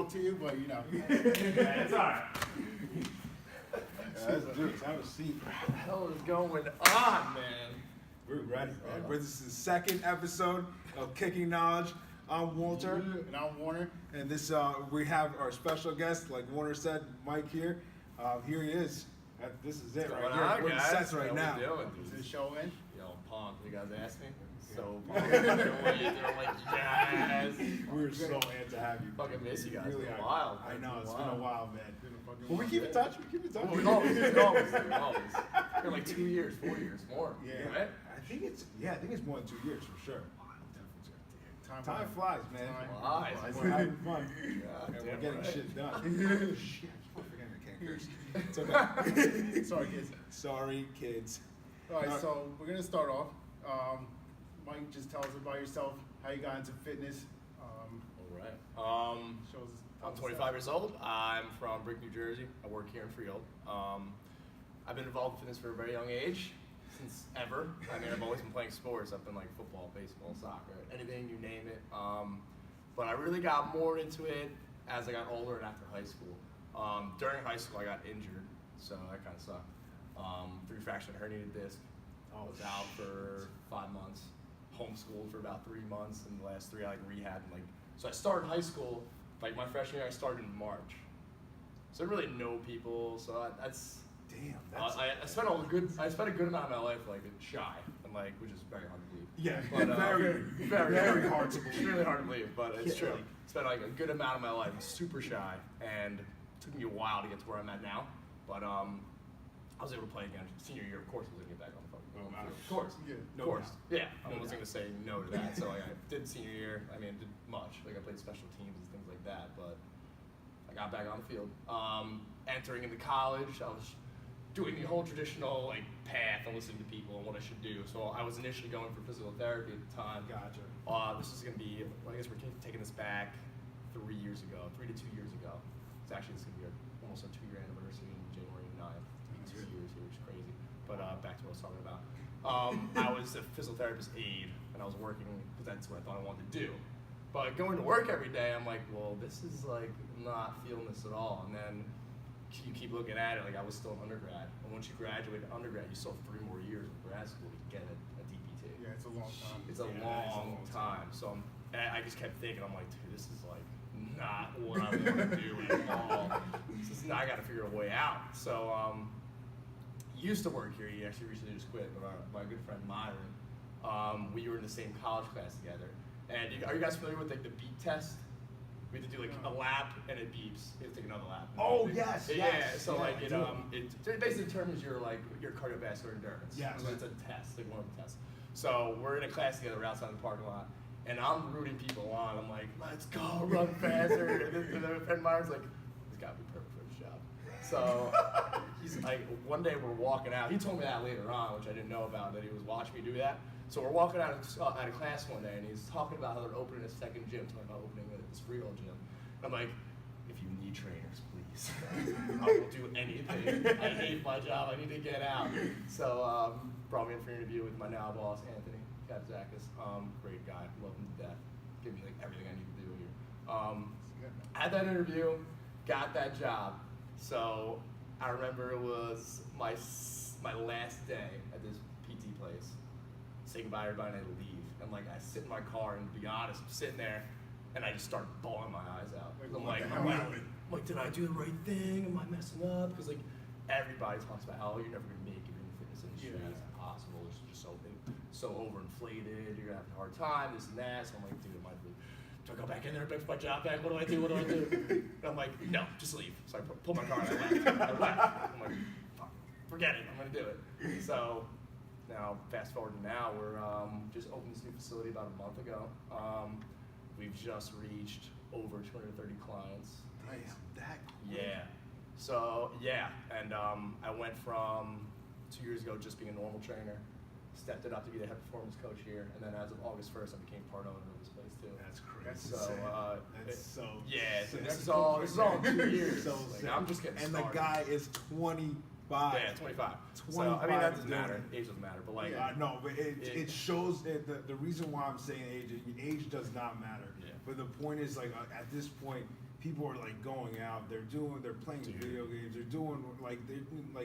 talk to you, but you know. It's all right. Let's do it. Have a seat. What the hell is going on, man? We're ready, man. This is the second episode of Kicking Knowledge. I'm Walter. And I'm Warner. And this we have our special guest, like Warner said, Mike here. Here he is. This is it right here. We're in sets right now. Is this show in? Yo, pumped. You guys asked me? So pumped. I'm like, yes. We're so amped to have you. Fucking miss you guys. Really It's been are. a while. I know, it's been a while, man. But Well, we keep in touch. We keep in touch. We always. It's been like 2 years, 4 years, more. Yeah. Right? I think it's more than 2 years for sure. Time flies. flies, man. Flies. We're having fun. Yeah, And we're getting shit done. Shit, I keep forgetting I can't curse. It's okay. Sorry, kids. Sorry, kids. All right, so we're gonna start off. Mike, just tell us about yourself, how you got into fitness. All right. Shows us. I'm 25 years old. I'm from Brick, New Jersey. I work here in Freehold. I've been involved in fitness for a very young age, since ever. I mean, I've always been playing sports. I've been like football, baseball, soccer, anything, you name it. But I really got more into it as I got older and after high school. During high school, I got injured, so that kind of sucked. 3 fractured herniated disc. I was out for 5 months. Homeschooled for about 3 months, and the last 3 I like rehab. And, so I started high school. Like my freshman year, I started in March. So I really know people. So that's. Damn. I spent I spent a good amount of my life like shy, and which is very hard to believe. Yeah, But, very hard to believe. Really hard to believe, but it's true. Spent like a good amount of my life super shy, and it took me a while to get to where I'm at now. But I was able to play again senior year. Of course, I was gonna get back on the fucking field. Of course, Yeah. of course. Yeah, I wasn't gonna say no to that. So I did senior year. I mean, did much. Like I played special teams and things like that, but I got back on the field. Entering into college, I was doing the whole traditional path and listening to people and what I should do. So I was initially going for physical therapy at the time. Gotcha. This is gonna be, I guess we're taking this back 3 years ago, 3 to 2 years ago. It's actually, this is gonna be almost our 2-year anniversary in January 9th. 2 years here, which is crazy. But back to what I was talking about. I was a physical therapist aide, and I was working because that's what I thought I wanted to do. But going to work every day, I'm like, well, this is not feeling this at all. And then you keep looking at it, I was still an undergrad. And once you graduate undergrad, you still have 3 more years of grad school to get a DPT. Yeah, it's a long time. It's a long time. So I just kept thinking, I'm like, dude, this is not what I want to do at all. I got to figure a way out. So he used to work here. He actually recently just quit. But my good friend Myron, we were in the same college class together. And are you guys familiar with the beep test? We have to do a lap and it beeps. You have to take another lap. Oh yes. Yeah. Yes. So yeah, it basically determines your cardiovascular endurance. Yes. So it's a test, one of the tests. So we're in a class together. We're outside the parking lot, and I'm rooting people on. I'm like, let's go, run faster. and then Myron's like, he's got to be perfect for this job. So he's like, one day we're walking out. He told me that later on, which I didn't know about, that he was watching me do that. So we're walking out of class one day, and he's talking about how they're opening a second gym, talking about opening this Freehold gym. I'm like, if you need trainers, please. I will do anything. I hate my job. I need to get out. So brought me in for an interview with my now boss, Anthony Kapzakis. Great guy. Love him to death. Give me everything I need to do here. Had that interview, got that job. So I remember it was my last day at this PT place. Say goodbye to everybody and I leave. And I sit in my car, and to be honest, I'm sitting there and I just start bawling my eyes out. I'm like, did I do the right thing? Am I messing up? Because everybody talks about how you're never gonna make it in the fitness industry. Yeah. It's impossible. It's just so overinflated. You're gonna have a hard time. This and that. So I'm like, dude, do I go back in there and pick my job back? What do I do? And I'm like, no, just leave. So I pulled my car and I left. I'm like, fuck, forget it. I'm gonna do it. So. Now, fast forward to now, we're just opened this new facility about a month ago. We've just reached over 230 clients. Damn, that quick. Yeah. So, and I went from 2 years ago just being a normal trainer, stepped it up to be the head performance coach here, and then as of August 1st, I became part owner of this place too. That's crazy. That's So, so this is all in 2 years. So I'm just getting started. And the guy is 25. Yeah, 25. So, I mean, that doesn't matter. Age doesn't matter, but no, but it shows the reason why I'm saying age does not matter. Yeah. But the point is at this point, people are like going out, they're playing video games, they're doing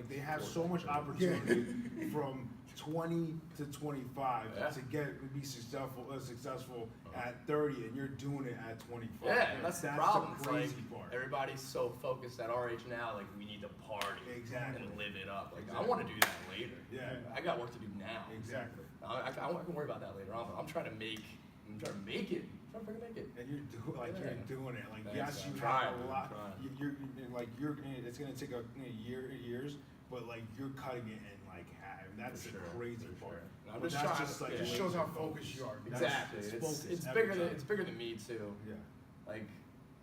they have so much opportunity from 20 to 25 to be successful at 30, and you're doing it at 25. Yeah, and that's the problem. The crazy part. part. Everybody's so focused at our age now, like we need to party Exactly. and live it up. Like I want to do that later. Yeah. I got work to do now. Exactly. I can worry about that later on, but I'm trying to make it. I'm trying to make it. And you're doing it. Like Thanks, yes, you man. have a lot. You're it's gonna take a years, but like you're cutting it in like half. And that's the crazy part. I'm But just that's trying just to, like It just shows how focused you are. Exactly. It's bigger than me too. Yeah. Like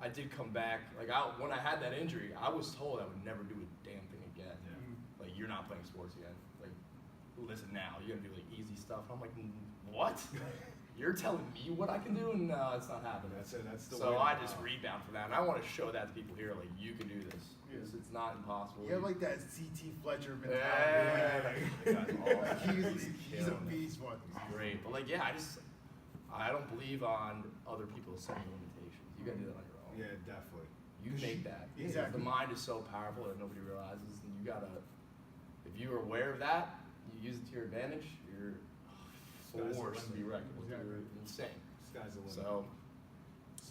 I did come back. Like when I had that injury, I was told I would never do a damn thing again. Yeah. Like you're not playing sports again. Like listen now, you're gonna do like easy stuff. I'm like, what? You're telling me what I can do? No, it's not happening. That's it. That's the way. So I just rebound for that, and I want to show that to people here. Like you can do this. Yeah. It's not impossible. You have like that C.T. Fletcher mentality. Yeah. He's a beast, one. Great, but like I don't believe on other people's setting limitations. You gotta do that on your own. Yeah, definitely. You make that. Exactly. The mind is so powerful that nobody realizes, and you gotta. If you're aware of that, you use it to your advantage. You're forced to be reckoned with. You're insane. Sky's the limit. So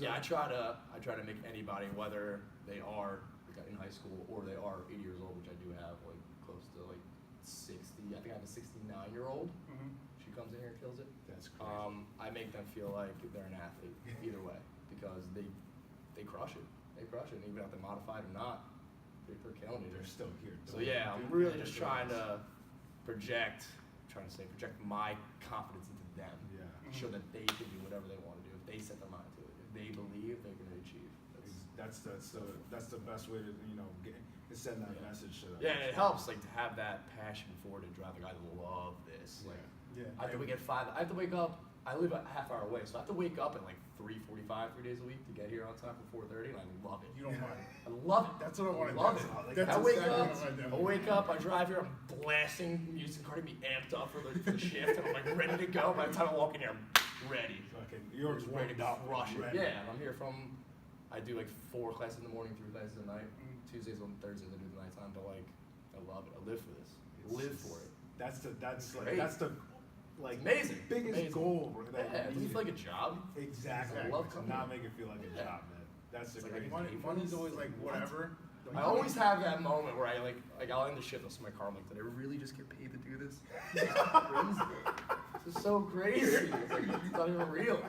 yeah, I try to make anybody, whether they are like, in high school or they are 80 years old, which I do have, like close to like 60. I think I have a 69-year-old. Mm-hmm. She comes in here and kills it. That's crazy. I make them feel like they're an athlete either way because they crush it. They crush it, and even if they're modified or not, they're killing it. They're still here. So yeah, I'm really just trying to project my confidence into them. Yeah. Show that they can do whatever they want to do if they set their mind to it. If they believe, they're going to achieve. That's the best way to send that message to them. Yeah, and it helps like to have that passion for it to drive. Like I love this. Like I have to wake at 5. I have to wake up. I live a half hour away, so I have to wake up at like 3:45 3 days a week to get here on time for 4:30, and I love it. You don't mind. I love it. That's what I want to do. love it. That's I wake exactly up. what I do. I wake up. I drive here. I'm blasting music, carting me amped up for the shift, and I'm like ready to go. By the time I walk in here, I'm ready. You're just ready to crush it. Ready. Yeah, and I'm here from. I do like 4 classes in the morning, 3 classes at night. Tuesdays and Thursdays I do the nighttime, but like I love it. I live for this. Live for it. That's the Amazing. biggest Amazing. goal. That Yeah, you it's like a job. Exactly. I love to coming not here. make it feel like a job, man. That's the It's crazy. like Money's always like whatever. I always have that moment where I like I'll end the shift, I'll see my car, I'm like, did I really just get paid to do this? This is crazy. This is so crazy. It's like it's not even real.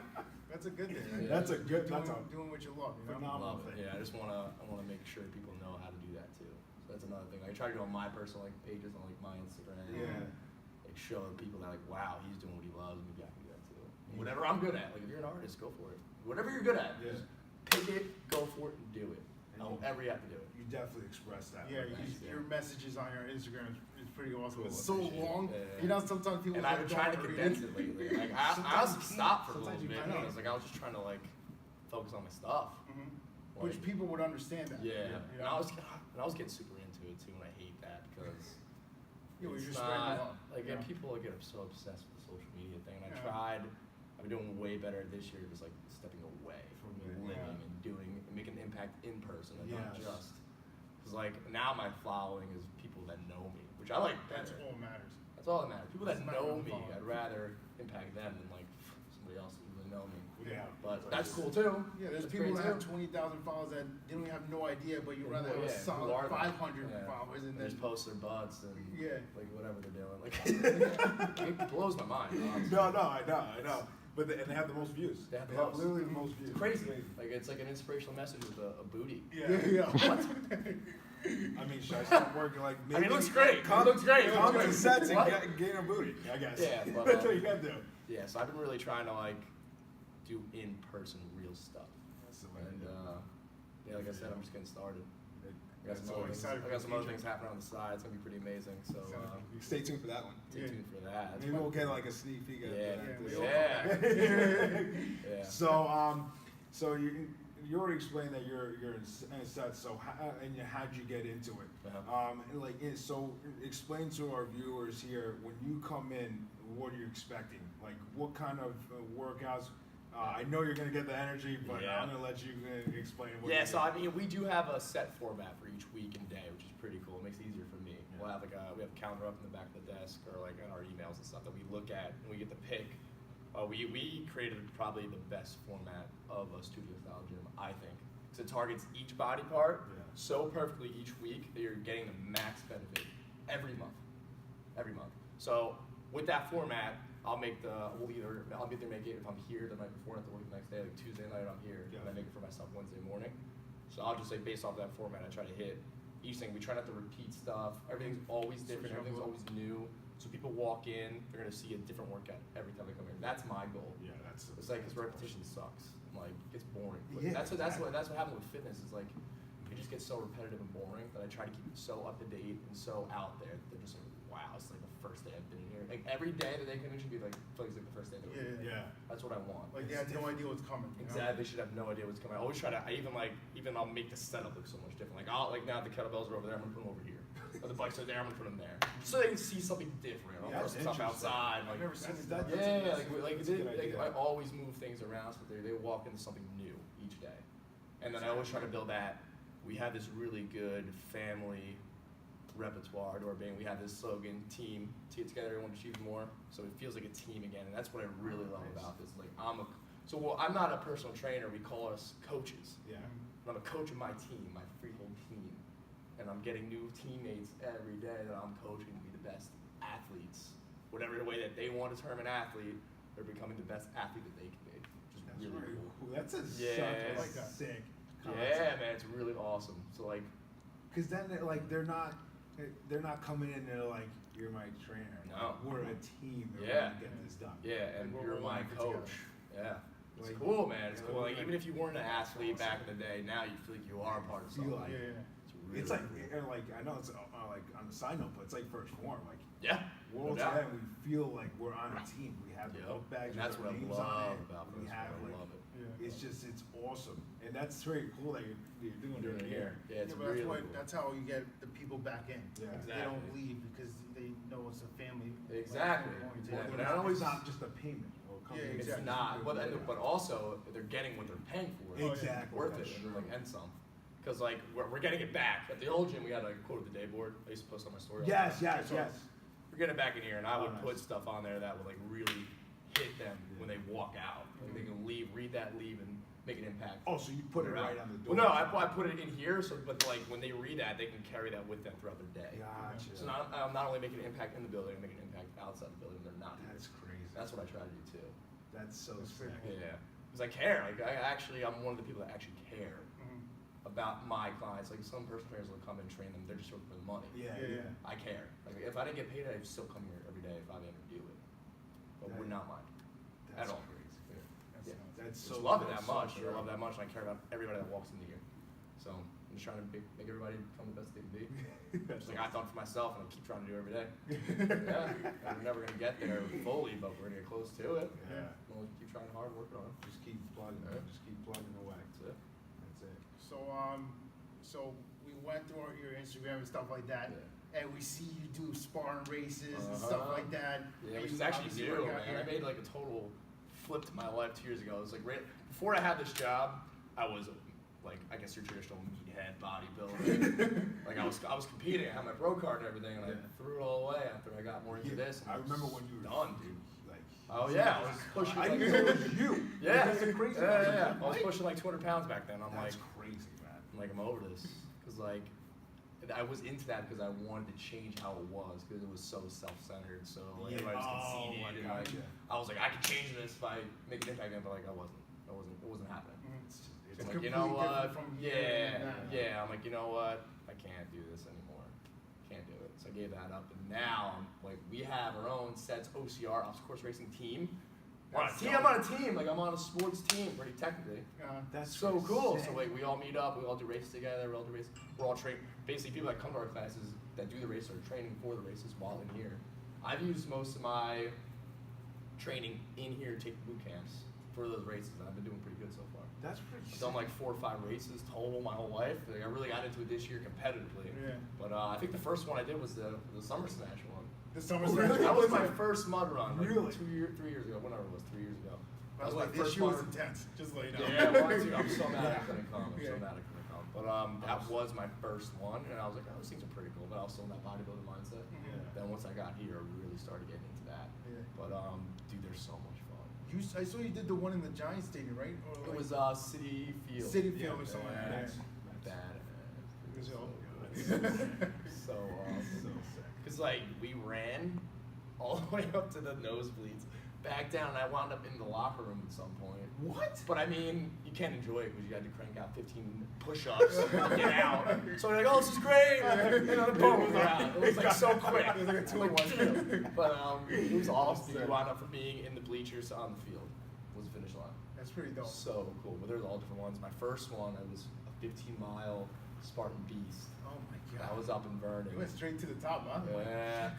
That's a good thing. Yeah. That's a good. That's a doing what you love. You know? phenomenal Love it. thing. Yeah, I wanna make sure people know how to do that too. So that's another thing. I try to do on my personal like pages on like my Instagram. Yeah. Like show people that like, wow, he's doing what he loves, maybe I can do that too. Whatever I'm good at. Like if you're an artist, go for it. Whatever you're good at, Yeah. just pick it, go for it, and do it. However you have to do it. You definitely express that. Yeah, Thanks, your messages on your Instagram is pretty awesome. Cool, It's so appreciate it. long. Yeah. You know, sometimes people. And I've been trying to don't condense read it lately. Like I honestly stopped for a little sometimes you bit. can't. I was like, I was just trying to like focus on my stuff. Mhm. Like, Which people would understand that. yeah. You And know? I was getting super into it too, and I hate that because Yeah, we're it's just spreading not love. like Yeah. people get so obsessed with the social media thing. And I Yeah. tried. I've been doing way better this year, just like stepping away from Yeah. living and doing and making an impact in person and not Yes. just. Because like now my following is people that know me, which I like That's better. all matters. That's all that matters. People that It's not know gonna me, follow. I'd rather impact them than like somebody else that really know me. Yeah. But that's cool too. Yeah, there's That's people great, that have too. 20,000 followers that didn't even have no idea, but you Yeah, rather have a who solid are they? 500 Yeah. followers and They then just post their butts and Yeah. like whatever they're doing. Like it blows my mind. Honestly. No, I know. But and they have the most views. They have the have most. literally the most views. It's crazy. Like it's like an inspirational message with a booty. yeah. What? I mean, should I start working like? I mean, it looks great. It looks great. It looks Come to great. sets and What? gain a booty. I guess. Yeah, but, that's what you gotta do. Yeah, so I've been really trying to like do in person real stuff. That's the way. And yeah, like I said, I'm just getting started. I got That's some all other things. excited I for got the some other future. things happening on the side. It's gonna be pretty amazing. So Stay tuned for that one. stay Yeah. tuned for that. That's Maybe fun. we'll get like a sneak peek at Yeah. that. Yeah. Yeah. So you already explained that you're in sets. So how'd you get into it? So explain to our viewers here when you come in, what are you expecting? Like what kind of workouts? I know you're gonna get the energy, but Yeah. I'm gonna let you explain what. Yeah, you so do. I mean, we do have a set format for each week and day, which is pretty cool. It makes it easier for me. Yeah. We'll have we have a calendar up in the back of the desk, or like on our emails and stuff that we look at, and we get to pick. We created probably the best format of a studio style gym, I think, because it targets each body part Yeah. so perfectly each week that you're getting the max benefit every month. Every month. So with that format, I'll either make it if I'm here the night before and have to work the next day, like Tuesday night I'm here, Yeah. and I make it for myself Wednesday morning. So I'll just say based off that format, I try to hit each thing. We try not to repeat stuff. Everything's always different. Switch it up Everything's a always new. So people walk in, they're gonna see a different workout every time they come in. That's my goal. Yeah, that's. It's like, cause repetition sucks. Like, it's boring. But Yeah, that's what happened with fitness is like, it just gets so repetitive and boring that I try to keep it so up to date and so out there. That they're just like, wow, it's like the first day I've been in here. Like every day that they come in should be like, feels like the first day they were here. Yeah. That's what I want. Like they had no idea what's coming. You know? Exactly. They should have no idea what's coming. I always try to. I'll make the setup look so much different. Like now the kettlebells are over there. I'm gonna put them over here. Or the bikes are there. I'm gonna put them there. So they can see something different. I'll Yeah, put that's stuff interesting. outside. I've Like never seen it. that's- yeah, that's like a good idea. I always move things around so they walk into something new each day, and then I always try to build that. We have this really good family repertoire to our band. We have this slogan, team, to get together, everyone achieve more. So it feels like a team again, and that's what I really love Nice. about this. Like I'm not a personal trainer. We call us coaches. Yeah. I'm a coach of my team, my freehold team, and I'm getting new teammates every day that I'm coaching to be the best athletes. Whatever the way that they want to term an athlete, they're becoming the best athlete that they can be. Which is That's really very cool. cool. That's a Yeah. such I a like that. sick. Yeah, man, it's really awesome. So like, Because then they're not coming in. They're like, you're my trainer. No. We're a team. That Yeah. We're gonna get this done. yeah, and Like, you're we're my all in it coach. Yeah. It's Like, cool, man. It's yeah, cool. Like like- even if you weren't an athlete back in the day, now you feel like you are part of Feel something. like- Yeah, yeah. Really It's like, cool. and like I know it's like on the side note, but it's like first form. Like Yeah. we're all No doubt. together. We feel like we're on a team. We have the Yep. book bags And that's with what our I names love on it. about We this. have I like love it. Yeah. it's awesome, and that's very cool that you're doing Doing it it here. here. Yeah, it's Yeah, but really that's, cool. that's how you get the people back in. Yeah. They don't Exactly. leave because they know it's a family. Exactly. Like, Yeah, going to- but I always- It's not just a payment. Or Yeah, It's exactly. not, but also they're getting what they're paying for. yeah. Exactly. Worth That's it, and true. like and some. Because like we're getting it back. At the old gym, we had a quote of the day board. I used to post on my story. all the Yes, time. yes, So yes. We're getting it back in here, and I would Oh, nice. put stuff on there that would like really hit them when they walk out. Like they can read that, leave, and make an impact. Oh, so you put it They're right out. on the door. Well, no, I put it in here, so but like when they read that, they can carry that with them throughout their day. Gotcha. So I'm not only making an impact in the building, I'm making an impact outside the building. They're not. That's crazy. That's what I try to do too. That's so That's sick. pretty Yeah, because I care. Like I'm one of the people that actually care Mhm. about my clients. Like some personal trainers will come and train them. They're just working for the money. Yeah, Yeah, yeah. yeah. I care. Like if I didn't get paid, I'd still come here every day if I didn't do it. But we're not mine That's at all. crazy. Yeah. That's Yeah. nuts. That's Just so. love it that's that so much. I great. love that much, and I care about everybody that walks into here. So I'm just trying to make everybody become the best they can be. Just like I've done for myself, and I keep trying to do every day. Yeah, and we're never gonna get there fully, but we're gonna get close to it. Yeah. We'll keep trying hard, working on it. Just keep plugging. Yeah. Just keep plugging away. That's it. That's it. So we went through your Instagram and stuff like that, and we see you do sparring races and stuff like that. Yeah, and which you is actually obviously new, work out man. I here. made like a total flip to my life 2 years ago. It was like right before I had this job, I was like I guess your traditional meathead bodybuilder. Like I was competing. I had my pro card and everything, and I Yeah. threw it all away after I got more into this. And I remember when you were done, dude. Like. Oh yeah, I was pushing. I like, didn't know it was you. Yeah, That's the crazy. yeah. part. I was pushing like 200 pounds back then. I'm That's like, crazy, man. I'm over this because like I was into that because I wanted to change how it was because it was so self-centered, so like, Yeah. everybody was Oh, conceited, my and God, like yeah. I was like I could change this if I make an impact, but like it wasn't happening. Mhm. It's just, So it's I'm like, you completely know what? different from here Yeah, and yeah. I'm like, you know what? I can't do this anymore. Can't do it. So I gave that up, and now I'm like, we have our own sets OCR, obstacle course racing team. We're on a team. I'm on a team. Like I'm on a sports team, pretty technically. that's So cool. sick. So like we all meet up, we all do races together, we're all train. Basically, people that come to our classes that do the race are training for the races while in here. I've used most of my training in here to take boot camps for those races, and I've been doing pretty good so far. That's pretty. I've done like 4 or 5 races total my whole life. Like, I really got into it this year competitively. Yeah. But I think the first one I did was the Summer Smash one. The summer Oh, smash. really? That was my first mud run. Like Really? 3 years ago, whenever it was, 3 years ago. That was my Like, this first year was one. intense. Just like, you know. Yeah, well, dude, I'm so mad I Yeah. couldn't come. I'm so Yeah. mad I couldn't come. But that was my first one, and I was like, oh, those things are pretty cool. But I was still in that bodybuilding mindset. Yeah. Then once I got here, I really started getting into that. Yeah. But dude, they're so much fun. I saw you did the one in the Giants Stadium, right? Or It like was City Field. City Field or something like that. Badass. It was all- So So sick. because like we ran all the way up to the nosebleeds, back down, and I wound up in the locker room at some point. What? But I mean, you can't enjoy it because you had to crank out 15 push-ups to get out. So you're like, oh, this is great. And then the boom was out. It was like so quick. It was like a 2-in-1 kill. But it was awesome. You wound up from being in the bleachers to on the field was the finish line. That's pretty dope. So cool. But there's all different ones. My first one, it was a 15-mile Spartan Beast. Oh my god. That was up in Vernon. You went straight to the top, huh? Yeah.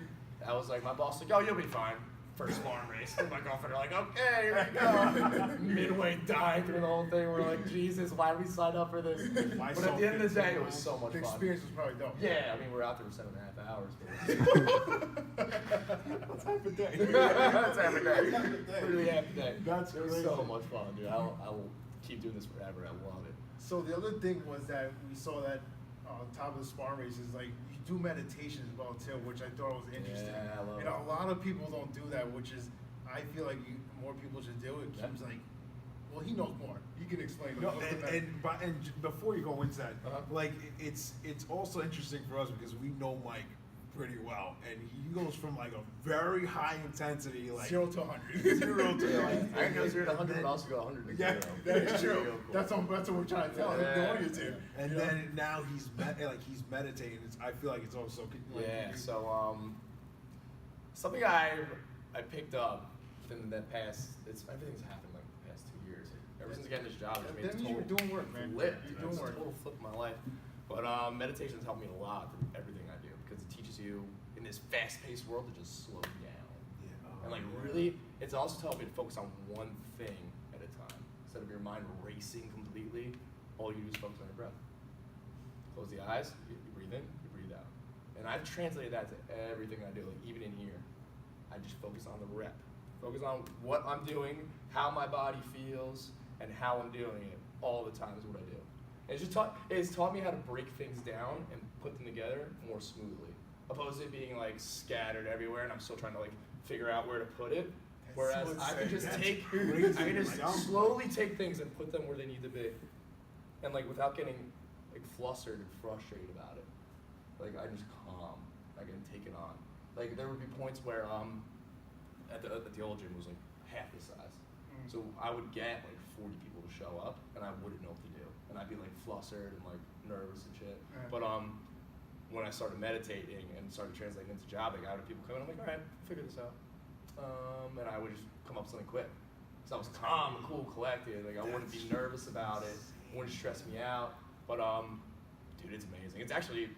That was like, my boss was like, oh, you'll be fine. First farm race. And my girlfriend are like, okay, here we go. Midway dying through the whole thing. We're like, Jesus, why did we sign up for this? But at the end of the day, it was so much The fun. experience was probably dope. Yeah, I mean, we're out there for 7.5 hours. That's half a day. That's half a day. Literally half a day. That's It was crazy. so much fun, dude. I will keep doing this forever. I love it. So the other thing was that we saw that on top of the Spartan races, like you do meditation as well too, which I thought was interesting. Yeah, I love and it. a lot of people don't do that, which is I feel like more people should do it. Yeah. Seems like, well, he knows more. You can explain. No, what's the and before you go into that, Uh-huh. like it's also interesting for us because we know Mike pretty well, and he goes from like a very high intensity, like 0 to 100. 0 to like I can go 0 to 100, but also go 100 to 0. Yeah, That is true. Real cool. That's what we're trying to tell the audience here. and You know? then now he's he's meditating. I feel like it's also like, Yeah, so something I picked up within the past, everything's happened like the past 2 years. Ever since getting this job, it's made That a means total you're doing work, man. flip. You're It's doing a work. total flip in my life. But meditation's helped me a lot through everything I do because it teaches you in this fast-paced world to just slow down. Yeah. And like really, it's also taught me to focus on one thing at a time. Instead of your mind racing completely, all you do is focus on your breath. Close the eyes, you breathe in, you breathe out. And I've translated that to everything I do, like even in here. I just focus on the rep. Focus on what I'm doing, how my body feels, and how I'm doing it all the time is what I do. And it's taught me how to break things down and put them together more smoothly. Opposed to it being like scattered everywhere and I'm still trying to like figure out where to put it. That's Whereas so I can insane. just That's take, crazy. I can just Like, I'm- slowly take things and put them where they need to be. And like without getting like flustered and frustrated about it. Like I just calm, I can take it on. Like there would be points where at the old gym was like half the size. So I would get like 40 people to show up and I wouldn't know what to do. And I'd be like flustered and like nervous and shit. Yeah. But when I started meditating and started translating into jobbing, I would have people come in, I'm like, all right, figure this out. And I would just come up with something quick. So I was calm, cool, collected. Like I wouldn't be nervous about it. It wouldn't stress me out. But dude, it's amazing. It's actually,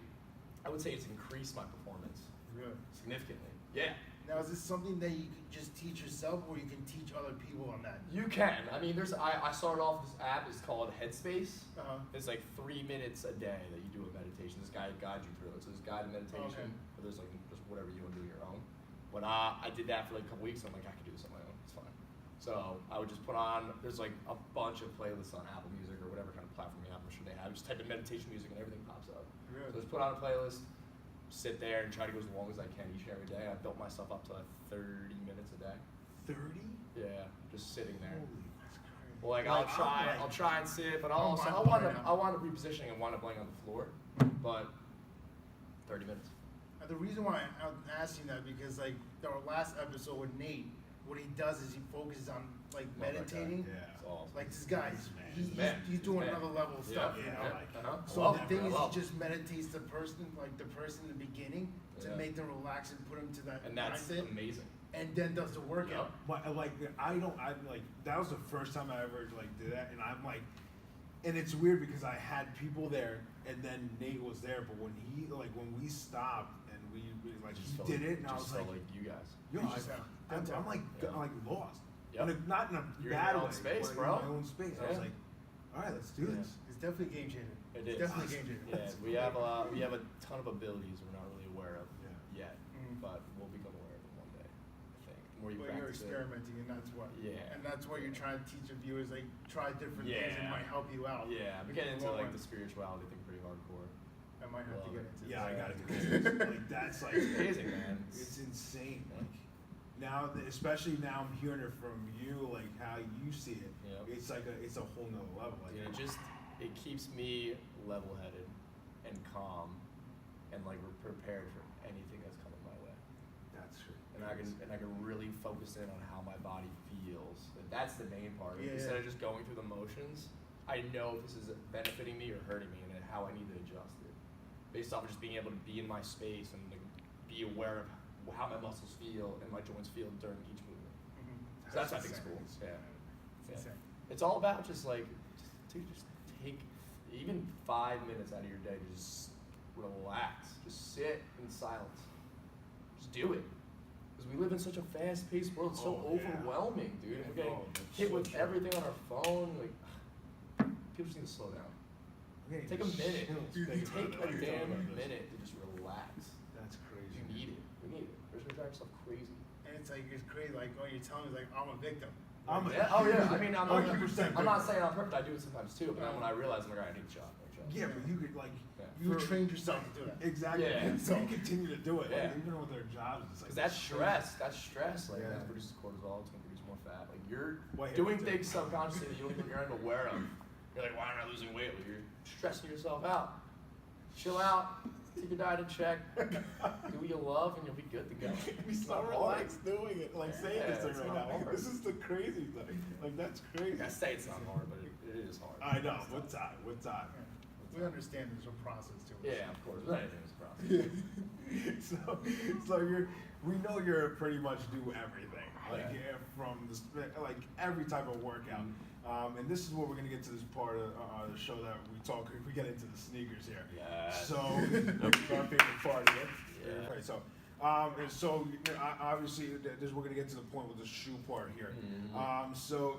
I would say it's increased my performance Really? significantly. Yeah. Now, is this something that you can just teach yourself, or you can teach other people on that? You can. I mean, I started off this app. It's called Headspace. Uh-huh. It's like 3 minutes a day that you do a meditation. This guy guides you through it. So there's guided meditation, Okay. but there's like just whatever you want to do your own. But I did that for like a couple weeks. And I'm like, I could do this on my own. It's fine. So I would just put on. There's like a bunch of playlists on Apple Music or whatever kind of platform you have. I'm sure they have. Just type in meditation music and everything pops up. Really? So just put on a playlist, sit there and try to go as long as I can each and every day. I built myself up to 30 minutes a day. 30? Yeah, just sitting there. Holy, That's crazy. Well, like, Like, I'll try and sit, but I'll I'm also, mind blown right now. I'll wind up repositioning and wind up laying on the floor. But 30 minutes. And the reason why I'm asking that because like our last episode with Nate, what he does is he focuses on like Love that guy. meditating. Yeah. It's awesome. Like this guy, He's the man. he's doing He's the man. another level of stuff. Yeah, You know? like- Uh-huh. So Love the it, thing man. is, Love he it. just meditates the person in the beginning to Yeah. make them relax and put them to that And that's mindset, amazing. and then does the workout. But like I'm like that was the first time I ever like did that, and I'm like, and it's weird because I had people there, and then Nate was there, but when we stopped and we like Just he felt did like- it, and I just was felt like, you guys. yo, You just have- I'm like Yeah. I'm like lost, Yep. not in a You're in bad your own way, space, but bro. in my own space. I was Yeah. like, all right, let's do Yeah. this. It's definitely a game changer. It It's is. definitely a game changer. Yeah, we have a ton of abilities we're not really aware of Yeah. yet, Mhm. but we'll become aware of them one day, I think. more you But you're practice it. experimenting, and that's what. Yeah. And that's what you're trying to teach the viewers. Like, try different things. It Yeah. might help you out. Yeah, I'm getting into Well, like the spirituality thing pretty hardcore. I might have to Love get it. into Yeah, I this. gotta do this. Like that's like It's amazing, man. It's insane. Like now, especially now, I'm hearing it from you, like how you see it. Yep. It's like it's a whole nother level. Like It keeps me level-headed and calm, and like prepared for anything that's coming my way. that's true. And I can really focus in on how my body feels. And that's the main part. Yeah. Instead of just going through the motions, I know if this is benefiting me or hurting me, and how I need to adjust it, based off of just being able to be in my space and like, be aware of how my muscles feel and my joints feel during each movement. Mhm. So that's what I think is insane. cool. Yeah. It's Yeah. insane. It's all about just like, just take even 5 minutes out of your day to just relax, just sit in silence, just do it. Because we live in such a fast-paced world, it's so Oh, yeah. overwhelming, dude. Yeah, We're getting no, that's hit so with true. everything on our phone. Like, people just need to slow down. Okay, Take a minute. chill. Take a damn minute to just relax. That's crazy. You need it. We need it. We're just gonna drive yourself crazy. And it's like, it's crazy. Like, when you're telling me, like, I'm a victim. I'm a- Yeah. Oh yeah. I mean, I'm not 100% saying on purpose. I do it sometimes too. But then when I realize, I'm like, all right, I need to shot. Yeah, but you could like Yeah. You for- trained yourself to do that. exactly. Yeah. So you continue to do it, like, Yeah. even with their jobs. It's like Because that's stress. That's stress. Like Yeah. that produces cortisol. It's gonna produce more fat. Like you're Wait, doing wait, things subconsciously that you don't even you're unaware of. You're like, why am I losing weight? Like you're stressing yourself out. Chill out. Take your diet in check. Do what you love, and you'll be good to go. Be It's so not hard. relaxed doing it, like saying Yeah, this it's thing right not now. hard. This is the crazy thing. Like that's crazy. I say it's not hard, but it is hard. I know. What time? What time? We understand there's a process to it. Yeah, of course. But anything is a process. So we know you're pretty much do everything, like Yeah. from like every type of workout. And this is where we're gonna get to this part of the show that we get into the sneakers here. Yes. So it's our favorite part here. Yeah. Right, so and so obviously we're gonna get to the point with the shoe part here. So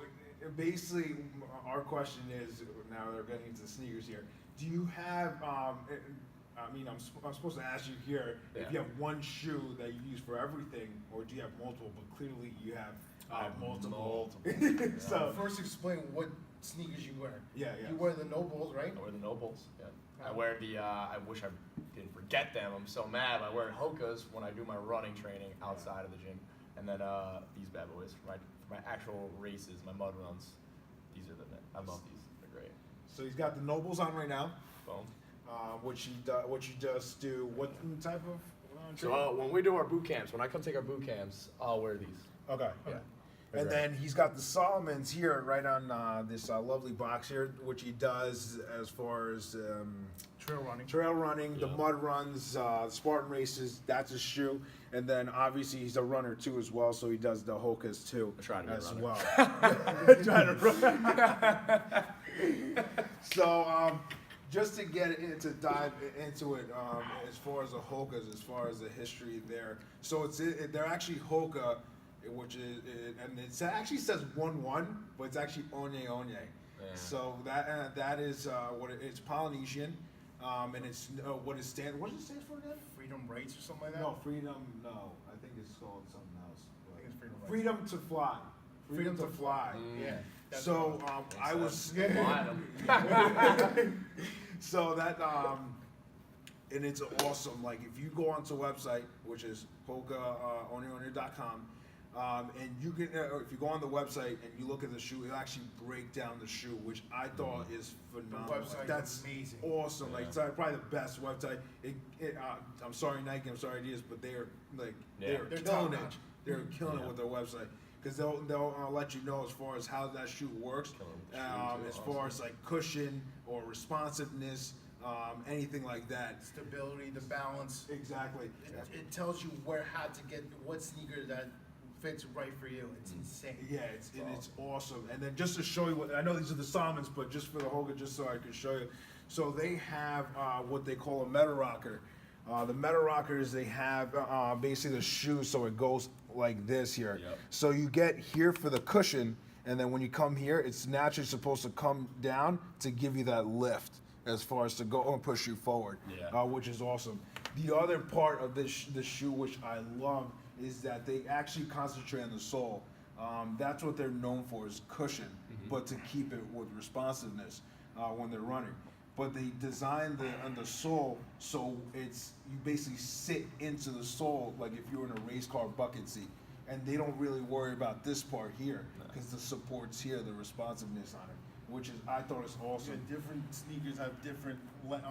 basically our question is, now they're getting into the sneakers here. Do you have I mean, I'm supposed to ask you here if you have one shoe that you use for everything, or do you have multiple? But clearly you have multiple. So First, explain what sneakers you wear. yeah. You wear the no balls, right? I wear the Nobles. Yeah. I wear the. I wish I didn't forget them. I'm so mad. I wear Hoka's when I do my running training outside of the gym, and then these bad boys for my actual races, my mud runs. These are I love these. They're great. So he's got the Nobles on right now, Boom. which you just do. What type of? So when we do our boot camps, when I come take our boot camps, I'll wear these. Okay. Yeah. And then he's got the Solomons here, right on this lovely box here, which he does as far as Trail running. the Yeah. mud runs, Spartan races. That's his shoe, and then obviously he's a runner too as well, so he does the Hokas too I try to be a as runner. well. Trying to run. So just to get into dive into it, as far as the Hokas, as far as the history there. So they're actually Hoka, which is and it actually says 1-1, but it's actually Onye Onye. Yeah. So that is it's Polynesian, and it's what it stands. What does it stand for again? Freedom rights or something like that? No, freedom. No, I think it's called something else. I think it's freedom rights. Freedom to fly. Freedom to fly. Yeah. that's So what I was. Line 'em. So that and it's awesome. Like if you go onto a website, which is hokaonyoonyo.com, and you can if you go on the website and you look at the shoe, it'll actually break down the shoe, which I thought is phenomenal. website's That's amazing. awesome. Yeah. Like it's probably the best website. I'm sorry Nike, I'm sorry Adidas, but they're They're killing top it. notch. They're killing it Yeah. with their website. Because they'll let you know as far as how that shoe works, Killing it with the shoe, too. as far as like cushion or responsiveness, anything like that. Stability, the balance. Exactly. It tells you how to get what sneaker that fits right for you. It's insane. Yeah, it's awesome. And then just to show you what I know, these are the Solomons, but just for the Hoga, just so I can show you. So they have what they call a meta rocker. The meta rockers, they have basically the shoe, so it goes like this here. Yep. So you get here for the cushion, and then when you come here, it's naturally supposed to come down to give you that lift. as far as to go and push you forward, Yeah. which is awesome. The other part of this shoe, which I love, is that they actually concentrate on the sole. That's what they're known for, is cushion, but to keep it with responsiveness when they're running. But they designed the sole so you basically sit into the sole like if you were in a race car bucket seat, and they don't really worry about this part here because the support's here, the responsiveness on it, which is I thought is awesome. Yeah, different sneakers have different width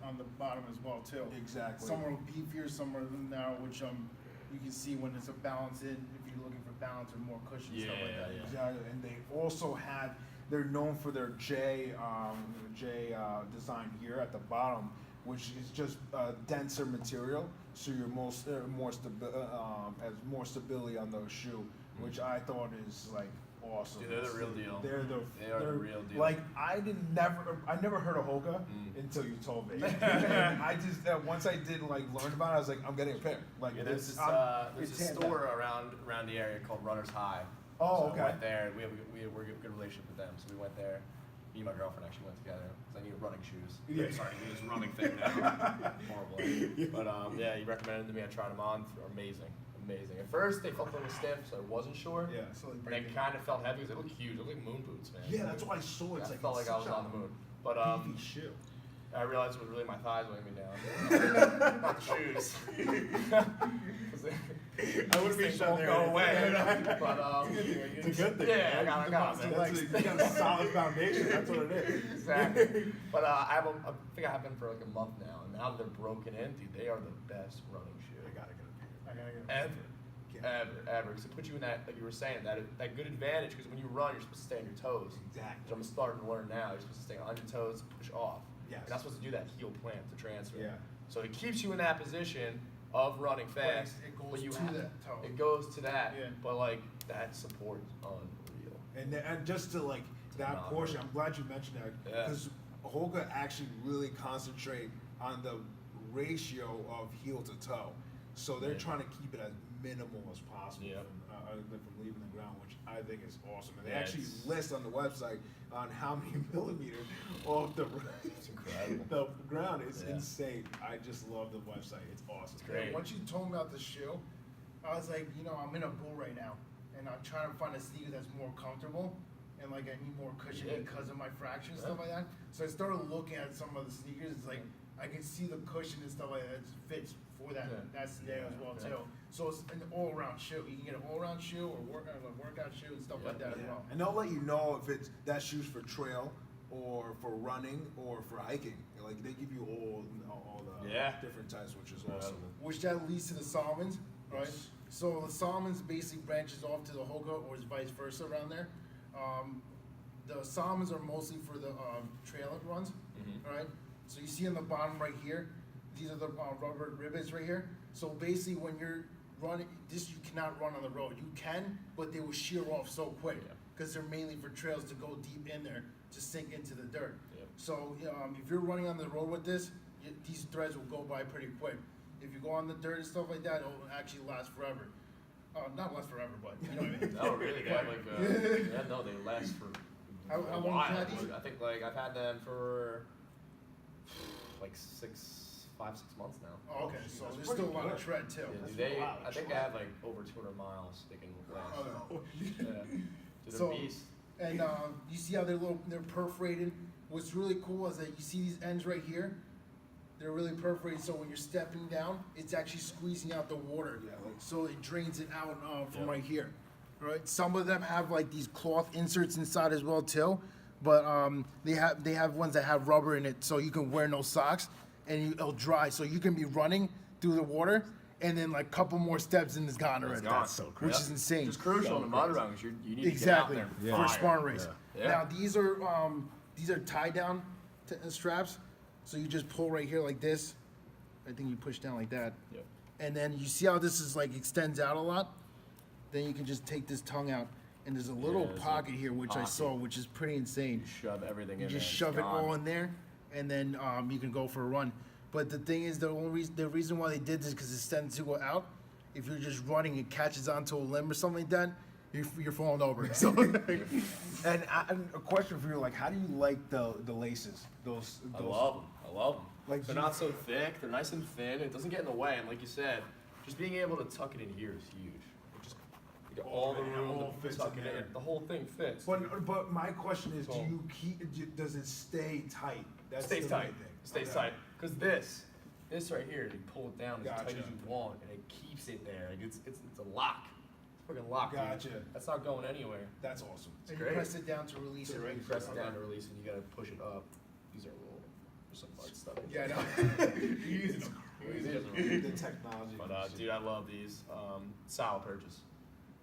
on the bottom as well too. Exactly. Some are beefier, some are narrow, which you can see when it's a balance in if you're looking for balance or more cushion stuff like that. Yeah. Exactly. And they also have, they're known for their J design here at the bottom, which is just denser material, so you're has more stability on the shoe, which I thought is like awesome. Dude, they're the real deal. They're the real deal. Like I never heard of Hoka until you told me. And I just once I did like learn about it, I was like, I'm getting a pair. Like there's it's this store around the area called Runner's High. Oh, so okay. We went there. We're a good relationship with them, so we went there. Me and my girlfriend actually went together because I needed running shoes. Yeah. Sorry, I need this running thing now. Horrible. But yeah, he recommended them to me. I tried them on. They're amazing. At first, they felt a little stiff, so I wasn't sure. Yeah. And they kind of felt heavy because they look huge. They look like moon boots, man. Yeah, that's what I saw. It's I like felt like I was on the moon. But beefy shoe. I realized it was really my thighs weighing me down, not the shoes. I would be won't go away. But It's a good thing. Yeah, I got it. You got a solid foundation. That's what it is. Exactly. But I think I have them for like a month now, and now that they're broken in, dude, they are the best running shoe. I gotta get a pair. Ever. Because it puts you in that, like you were saying, that good advantage. Because when you run, you're supposed to stay on your toes. Exactly. Which I'm starting to learn now. You're supposed to stay on your toes, push off. Yes. You're not supposed to do that heel plant to transfer. Yeah. So it keeps you in that position of running fast. It goes but you to have that toe. It goes to that. Yeah. But like that support's unreal. And just to like that phenomenal. portion, I'm glad you mentioned that Yeah. because Hoka actually really concentrate on the ratio of heel to toe. So they're Yeah. trying to keep it as minimal as possible Yeah. from leaving the ground, which I think is awesome. And they Yeah, actually it's- list on the website on how many millimeters off the incredible. the ground. It's Yeah. insane. I just love the website. It's awesome. It's great. Once you told me about the shoe, I was like, I'm in a bull right now, and I'm trying to find a sneaker that's more comfortable, and like I need more cushion Yeah. because of my fracture and Yeah. stuff like that. So I started looking at some of the sneakers. It's like I can see the cushion and stuff like that fits for that scenario as well Yeah. too. So it's an all-around shoe. You can get an all-around shoe or workout shoe and stuff like that as well. And they'll let you know if it's that shoe's for trail or for running or for hiking. Like they give you all the different types, which is awesome. Which that leads to the Solomons, right? Yes. So the Solomons basically branches off to the Hoka, or is vice versa around there. The Solomons are mostly for the trail runs, right? So you see on the bottom right here, these are the rubber rivets right here. So basically, when you're running, you cannot run on the road. You can, but they will shear off so quick because they're mainly for trails to go deep in there to sink into the dirt. Yep. So if you're running on the road with this, these threads will go by pretty quick. If you go on the dirt and stuff like that, it'll actually last forever. Not last forever, but you know what I mean. No, really, they have like no, they last for How a long while. have you had these? I think like I've had them for like 5, 6 months now. Oh, okay, so That's there's pretty still a lot of good. tread too. Yeah, That's dude, a lot of I think they tread. have like over 200 miles they can last. Oh, no. Yeah. Dude, they're So- beasts. And you see how they're perforated. What's really cool is that you see these ends right here. They're really perforated, so when you're stepping down, it's actually squeezing out the water. Yeah, like- So it drains it out from Yeah. right here. Right. Some of them have like these cloth inserts inside as well too, but they have ones that have rubber in it, so you can wear no socks and it'll dry. So you can be running through the water, and then like a couple more steps and it's gone already. gone. That's so crazy. Which is insane. Which is crucial in the mud run because you need Exactly, to get out there. for a fire. sparring race. Yeah. Now these are tie down straps, so you just pull right here like this. I think you push down like that, Yep. and then you see how this is like extends out a lot. Then you can just take this tongue out, and there's a little there's a pocket here which I pocket. saw, which is pretty insane. You shove everything You in just there. shove it all in there, and then you can go for a run. But the thing is, the reason why they did this because it tends to go out. If you're just running, it catches onto a limb or something like that. you're falling over. So And a question for you, like, how do you like the laces? Those. I love them. I love them. Like, They're not so thick. They're nice and thin. It doesn't get in the way. And like you said, just being able to tuck it in here is huge. It just you get all the room all to fits tuck in it there. in. The whole thing fits. But my question is, So- does it stay tight? That's Stays the tight. main thing. Stays Okay. tight. Because this right here, you pull it down as tight Gotcha. as you want, and it keeps it there. Like it's a lock. It's a freaking lock. dude. Gotcha. That's not going anywhere. That's awesome. and you great. press it down to release it, right? You press it down to release, and you gotta push it up. These are little. There's some fun stuff. in Yeah, I here. know. You're using them. The technology. But dude, I love these. Solid purchase.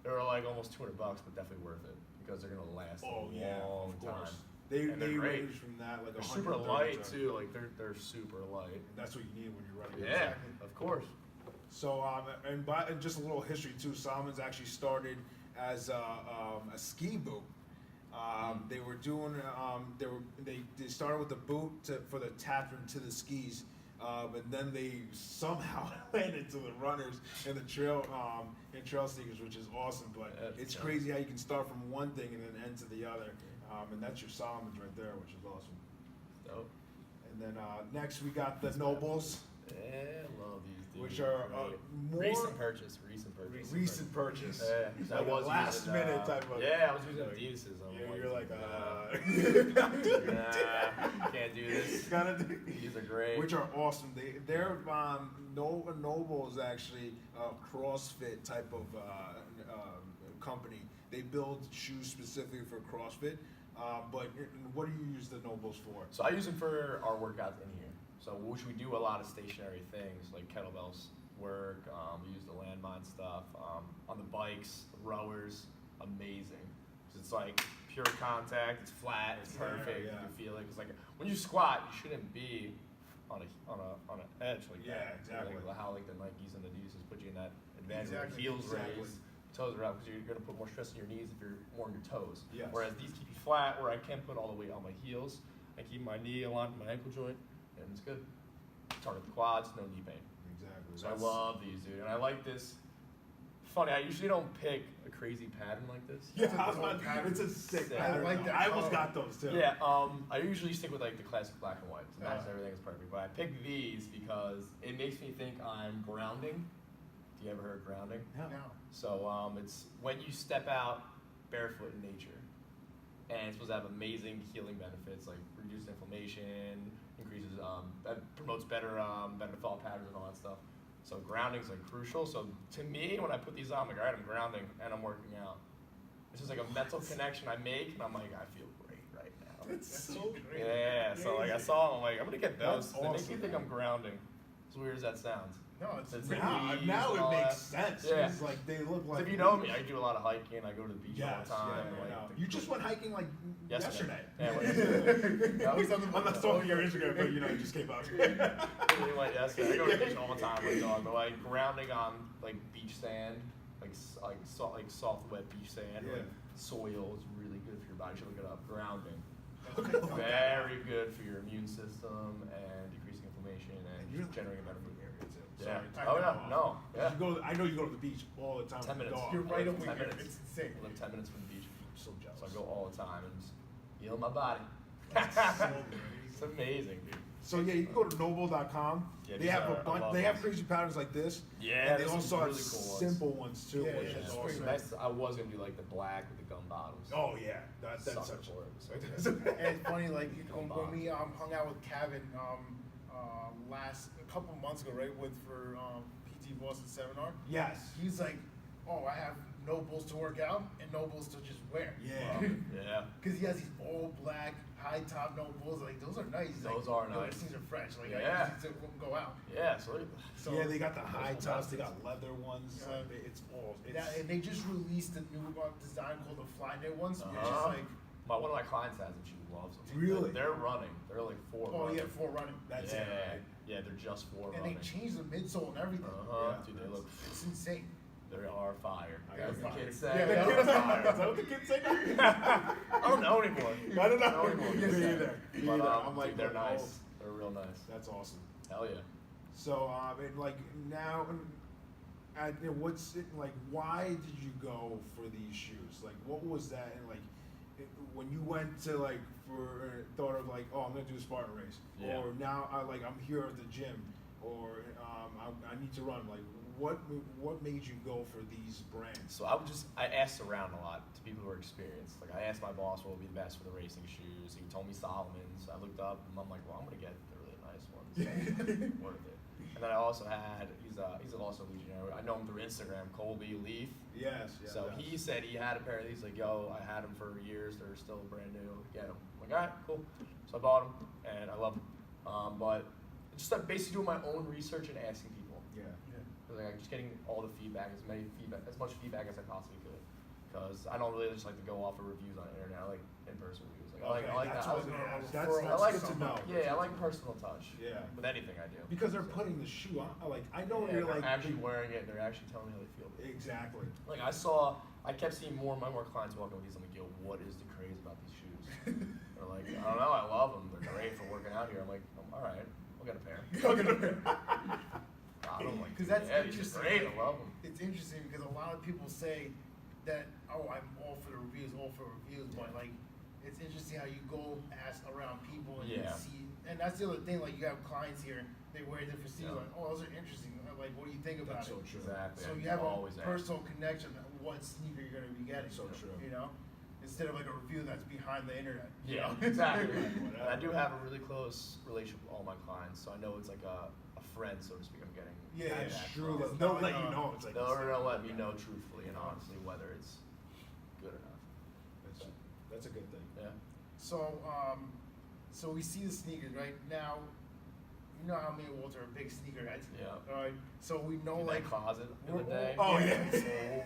They were like almost $200, but definitely worth it because they're gonna last a Oh yeah, long of course. time. They And they're great. range from that like They're 130 super light to- too. Like they're super light. That's what you need when you're running. Yeah, of course. So and just a little history too. Solomon's actually started as a ski boot. They were doing they started with the boot for the attachment to the skis, and then they somehow landed to the runners and the trail sneakers, which is awesome. But That's it's nice. crazy how you can start from one thing and then end to the other, and that's your Solomon's right there, which is awesome. Dope. And then next we got the Nobles. Yeah, love these dudes. Which are, Great. more- recent purchase. Recent purchase. Recent purchase. Yeah, It's I like a was last using, minute type of. Yeah, I was using Adidas's. I'm You're like, nah, can't do this. Gotta do. These are great. Which are awesome. They're Noble is actually a CrossFit type of company. They build shoes specifically for CrossFit. But what do you use the Nobles for? So I use them for our workouts in here. So which we do a lot of stationary things like kettlebells work. We use the landmine stuff on the bikes, rowers. Amazing. 'Cause it's like pure contact. It's flat. It's perfect. Yeah. You can feel it. Because like when you squat, you shouldn't be on an edge like Yeah, that. exactly. Like how like the Nikes and the Adidas put you in that advantage. Where Exactly, heels exactly. raised, toes are up because you're gonna put more stress on your knees if you're more on your toes. Yes. Whereas these keep you flat, where I can't put all the weight on my heels. I keep my knee aligned with my ankle joint, and it's good. Target the quads, no knee pain. Exactly. So I love these, dude, and I like this. Funny, I usually don't pick a crazy pattern like this. Yeah, It's it's a sick Sick. pattern. I like that I almost color. got those too. Yeah, I usually stick with like the classic black and white. So Yeah. everything is perfect. But I pick these because it makes me think I'm grounding. Do you ever heard of grounding? Yeah. No. So it's when you step out barefoot in nature, and it's supposed to have amazing healing benefits like reduced inflammation, increases, promotes better thought patterns and all that stuff. So grounding is like crucial. So to me, when I put these on, I'm like, all right, I'm grounding and I'm working out. It's just like a mental connection I make, and I'm like, I feel great right now. It's so great. Yeah. So like I saw them, I'm like, I'm gonna get those. That's They make me awesome, think man. I'm grounding. As weird as that sounds. No, it's It's really- Now Knees it and all makes that. sense. Yeah. It's like they look So like. if you know me, I do a lot of hiking. I go to the beach all Yes, the time. yeah, like, yeah. the- You just went hiking like yesterday. Yeah, that was I'm not stalking your Instagram, but you know, it just came out. really like yesterday. I go to the beach all the time with the dog, but like grounding on like beach sand, like soft wet beach sand, Yeah. like soil is really good for your body. You should look it up. Grounding, very good for your immune system and decreasing inflammation and You're generating better food. Sorry. Yeah. Oh yeah. No. Yeah. I know you go to the beach all the time. 10 with the minutes. dog. You're right over 10 here. minutes. It's insane. I live 10 minutes from the beach. I'm so jealous. So I go all the time and just heal my body. So It's amazing, dude. So yeah, you can go to noble.com. Yeah, they these have are- a I bunch. love They have these. crazy patterns like this. Yeah, and they this is also have really cool ones. simple ones too, Yeah, which yeah, is it's awesome. That's, I was gonna do like the black with the gum bottoms. Oh yeah, that's Sucker such. for it. So good. And it's funny, like when Come we hung out with Kevin a couple months ago, right, for PT Boston seminar. Yes. He's like, "Oh, I have Nobles to work out and Nobles to just wear." Yeah. Yeah. Because he has these all black high top Nobles. Like those are nice. He's Those like, are "Yo, nice. These things are fresh. Like Yeah. I need to go out." Yeah. So look, So Yeah, they got the high Those tops. They ones. got leather ones. It's all. that, and they just released a new design called the Fly Knit ones, which is Uh-huh. like, one of my clients has them. She loves them. Really? They're running. They're like for oh running. yeah, for running. That's yeah. it. Right? Yeah, they're just for And running. they changed the midsole and everything. Uh-huh. Yeah. Dude, they look. It's insane. They are fire. I As got the fire. kids Yeah, say. they They're are fire. Is that what the kids say now? I don't know anymore. I don't know. anymore. Me either. Me But, either. I'm like, dude, they're oh, nice. They're real nice. That's awesome. Hell yeah. So, and like now, what's it like? Why did you go for these shoes? Like, what was that? And like, when you went to like thought of like, oh, I'm gonna do a Spartan race, Yeah. or now I'm here at the gym, or I need to run. Like, what made you go for these brands? So I asked around a lot to people who are experienced. Like I asked my boss what would be the best for the racing shoes. He told me Solomon's. I looked up and I'm like, well, I'm gonna get the really nice ones. Worth it. And then I also had he's also a Legionnaire. I know him through Instagram, Colby Leaf. Yes. So he said he had a pair of these. Like, yo, I had them for years. They're still brand new. Get them. I'm like, all right, cool. So I bought them and I love them. But just like basically doing my own research and asking people. Yeah. Like just getting all the feedback, as much feedback as I possibly could, because I don't really just like to go off of reviews on the internet. I like in-person reviews. Like I like that. I like to know. Yeah, I like personal touch. Yeah. With anything I do. Because they're putting the shoe on. Like, I know Yeah, you're like actually wearing it. And they're actually telling me how they feel. Exactly. Like I kept seeing more and more clients walking with these. I'm like, yo, what is the craze about these shoes? They're like, I don't know, I love them. They're great for working out here. I'm like, all right, I'll get a pair. Because that's these interesting. are great. I love them. It's interesting because a lot of people say that, oh, I'm all for the reviews, but like, it's interesting how you go ask around people and you see, and that's the other thing. Like, you have clients here, they wear different sneakers. Like, oh, those are interesting. Like, what do you think about That's it? so true. Exactly. So you have a Always personal connection of what sneaker you're going to be getting. So true. You know, instead of like a review that's behind the internet. You Yeah, know? exactly. And I do have a really close relationship with all my clients, so I know it's like a friend, so to speak. I'm getting. Yeah, That's yeah. true. It's They'll not let like, you know. It's like They'll let me know truthfully and honestly whether it's good or not. That's a good thing. Yeah. So, so we see the sneakers right now. You know how me and Walter are big sneakerheads. Yeah. All right. So we know In like that closet the other we're- day. oh, yeah.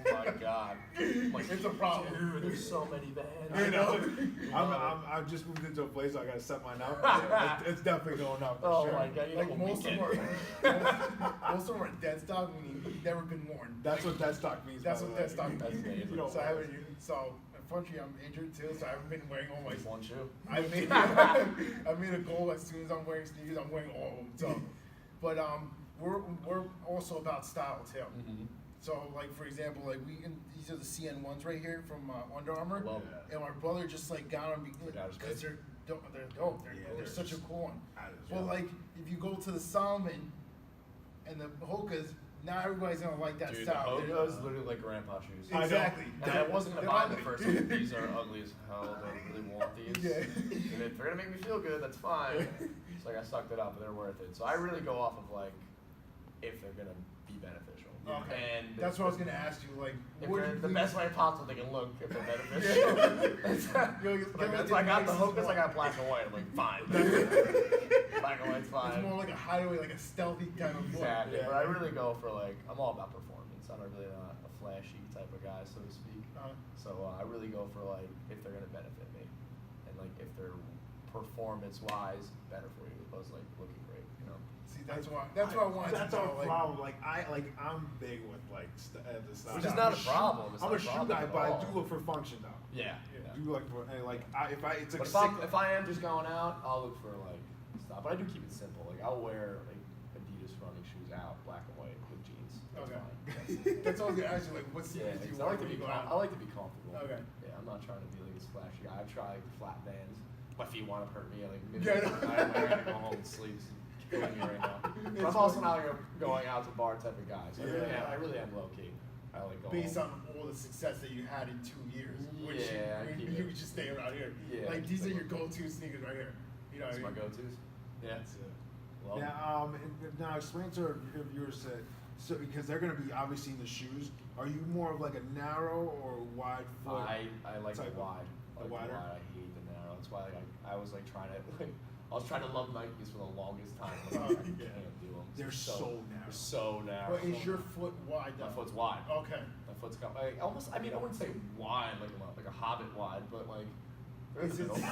Oh my god. I'm like, It's a problem. Dude, there's so many bands. I know. I've just moved into a place, so I gotta set mine up. It's definitely going up. For Oh sure. my god, you Like know most of them are, most of them are dead stock, meaning never been worn. That's what dead stock means. That's by what the way. dead stock That's means. amazing. So I haven't. So unfortunately, I'm injured too, so I haven't been wearing all my. Just one shoe. I made a goal as soon as I'm wearing sneakers, I'm wearing all of them. So, but we're also about style too. Mm-hmm. So like for example, like these are the CN ones right here from Under Armour, Love it. and my brother just like got them Like outer because space? they're dope. Yeah, They're they're such a just- cool one. That is Well, dope. like if you go to the Solomon and the Hokas, not everybody's gonna like that Dude, style. the They're- Hoka's literally like grandpa shoes. I know. Exactly. And I wasn't gonna They're buy them ugly. at first. Like, these are ugly as hell. I don't really want these. Yeah. And if they're gonna make me feel good, that's fine. So like I sucked it up, but they're worth it. So I really go off of like if they're gonna be beneficial. Okay. And That's what I was gonna ask you. Like, if what they're do you the think- best way possible they can look if they're beneficial. That's why I got the Hokas. I got black and white. I'm like, fine. Black and white's fine. It's more like a hideaway, like a stealthy kind of look. Exactly. Yeah. But I really go for like I'm all about performance. I'm not really a flashy type of guy, so to speak. So I really go for like if they're gonna benefit me, and like if they're performance-wise better for you, as opposed to like looking great. You know. See, that's why I wanted That's to our know. Like, problem. I'm big with like the style. Which is not a problem. It's I'm not a a shoe problem guy, at but I all. do look for function though. Yeah. I do like for and like it's But like if I am just going out, I'll look for like stuff. But I do keep it simple. Like I'll wear like Adidas running shoes out, black and white with jeans. That's Okay. fine. that's all I was gonna ask you. Like, what Yeah, sneakers do you 'cause I wear like to when be you go out? I like to be comfortable. Okay. Yeah, I'm not trying to be like this flashy guy. I try like the flat bands. My feet want to hurt me. Like Yeah, I know. I'm wearing to go home and sleep. It's killing me right now. But I'm also not like a going out to bar type of guy. So Yeah. I really am low key. I like going Based home. on all the success that you had in 2 years, which Yeah, I keep you it. could just stay around here. Yeah, Like these are like- your go-to sneakers right here. You know, That's my go-tos. Yeah. Love Yeah. them. Now explain to our viewers that so because they're gonna be obviously in the shoes. Are you more of like a narrow or wide foot? I like the type of- wide. the I like wider? the wide. I hate the narrow. That's why like, I was like trying to like I was trying to love Nikes for the longest time. But I Yeah. can't do them. They're so narrow. They're so narrow. but is your foot wide though? My foot's wide. Okay. My foot's got like almost. I mean, I wouldn't say wide like a hobbit wide, but like. They're in Is the it? middle.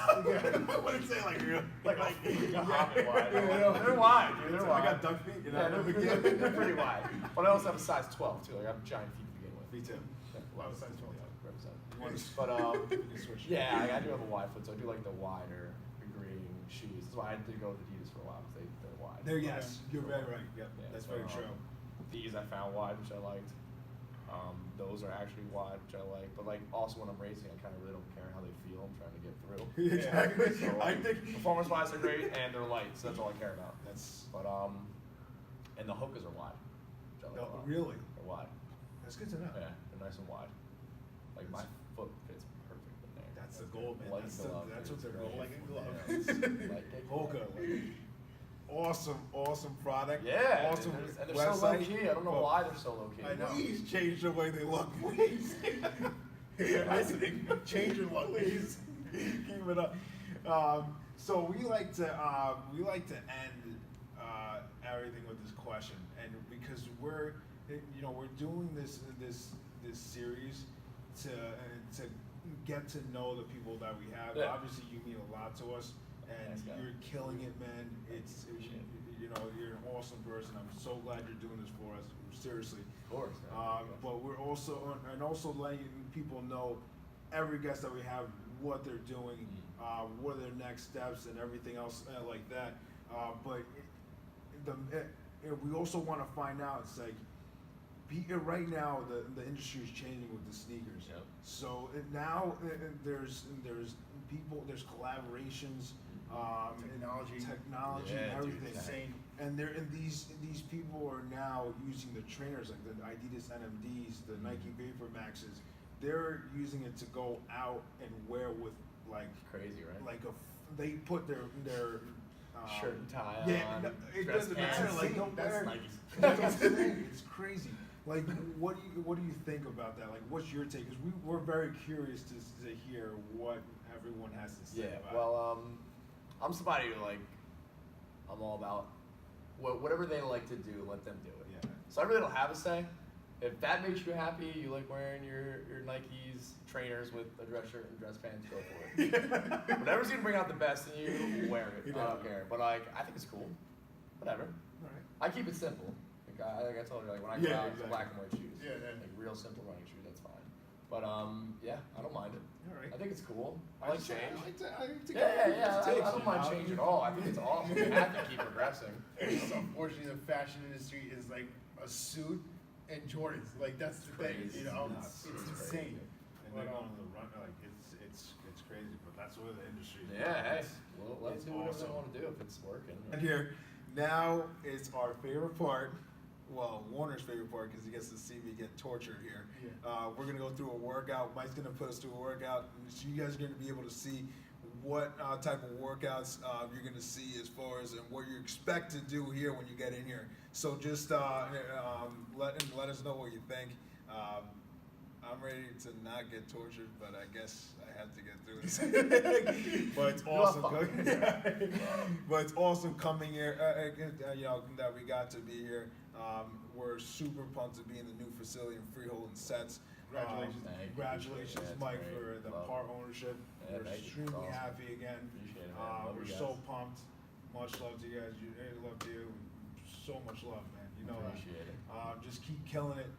Yeah. I wouldn't say like real. Like a hobbit wide. Yeah. They're wide, dude. They're I wide. got duck feet. You know? Yeah, they're pretty wide. But I also have a size 12 too. Like I have giant feet to begin with. Me too. Yeah, I have a size 12. Represent. Once. But You switch. yeah, I do have a wide foot, so I do like the wider agreeing shoes. That's why I had to go with Adidas for a while because they're wide. There, yes, you're very right. Yep, Yeah, that's so, very true. These I found wide, which I liked. Those are actually wide, which I like. But like also when I'm racing, I kind of really don't care how they feel. I'm trying to get through. Exactly. So, I think performance-wise, they're great and they're light, so that's all I care about. but And the hookers are wide. Which I like a lot. really, They're wide. that's good to know. Yeah, they're nice and wide. Like my foot fits perfect in there. That's the goal, man. Like That's glove, what it's they're great. going. Like a glove. Yeah, it's like a glove. Hoka, awesome product. Yeah, awesome and they're so low website. key. I don't know But why they're so low key. I know. Please change the way they look, please. You're listening. Change your luck. Please keep it up. So we like to end everything with this question, and because we're doing this series to get to know the people that we have. Yeah. Obviously, you mean a lot to us, and Thanks, guy. you're killing it, man. You're an awesome person. I'm so glad you're doing this for us. Seriously. Of course. Yeah. But we're also letting people know every guest that we have what they're doing, what are their next steps, and everything else like that. We also want to find out. It's like right now the industry is changing with the sneakers. Yep. So now there's there's collaborations, technology, Yeah, and dude, everything. insane. And these people are now using the trainers like the Adidas NMDs, the Nike Vapor Maxes. They're using it to go out and wear with like Crazy, right? like they put their Shirt and tie yeah, on. no, it dress doesn't pants. matter. Like don't That's wear. Nike's. That's what I'm saying. It's crazy. Like what do you think about that? Like what's your take? Because we're very curious to hear what everyone has to say Yeah, about well, I'm somebody who I'm all about whatever they like to do, let them do it. Yeah. So I really don't have a say. If that makes you happy, you like wearing your Nikes trainers with a dress shirt and dress pants, go for it. Whatever's gonna bring out the best in you, wear it. I don't care. But I think it's cool. Whatever. All right. I keep it simple. Like I told you, when I go Yeah, out, it's exactly. black and white shoes. Yeah, yeah. Like real simple running shoes, that's fine. But yeah, I don't mind it. All right. I think it's cool. I like change. I like to Yeah, take I don't mind change at all. I think it's awesome. You have to keep progressing. It's unfortunately, the fashion industry is like a suit and Jordans. Like that's the thing. Crazy. It's It's insane. And they're going to the run like it's crazy, but that's where the industry is. Yeah, hey, It's- well, let's it's do whatever awesome. they want to do if it's working. And here, now is our favorite part. Well, Warner's favorite part because he gets to see me get tortured here. Yeah. We're gonna go through a workout. Mike's gonna put us through a workout, so you guys are gonna be able to see what type of workouts you're gonna see as far as and what you expect to do here when you get in here. So just let us know what you think. I'm ready to not get tortured, but I guess I have to get through this. But it's awesome. But it's awesome coming here. That we got to be here. We're super pumped to be in the new facility in Freehold and Sets. Congratulations. Thank you. Congratulations, Yeah, it's Mike, great. for the Love part it. ownership. Yeah, We're thank you. extremely Awesome. happy again. Appreciate it, man. Love We're you so guys. pumped. Much love to you guys. Love to you. So much love, man. You know that. Appreciate it. Just keep killing it.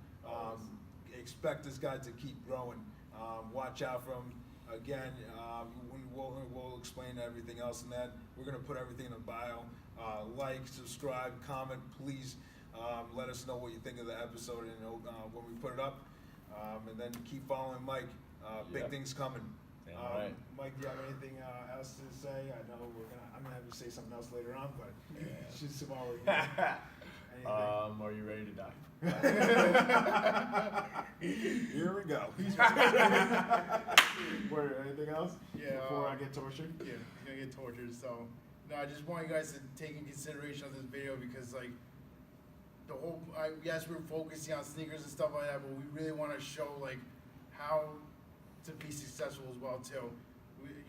Expect this guy to keep growing. Watch out for him. Again, we'll explain everything else in that. We're gonna put everything in the bio. Like, subscribe, comment, please. Let us know what you think of the episode and when we put it up. And then keep following Mike. Big Yep. things coming. Damn right. Mike, do you have anything else to say? I know I'm gonna have you say something else later on, but just tomorrow. Are you ready to die? Here we go. Anything else? Yeah, Before I get tortured? Yeah, he's gonna get tortured. So, no, I just want you guys to take in consideration of this video because, like, yes, we're focusing on sneakers and stuff like that, but we really want to show like how to be successful as well too.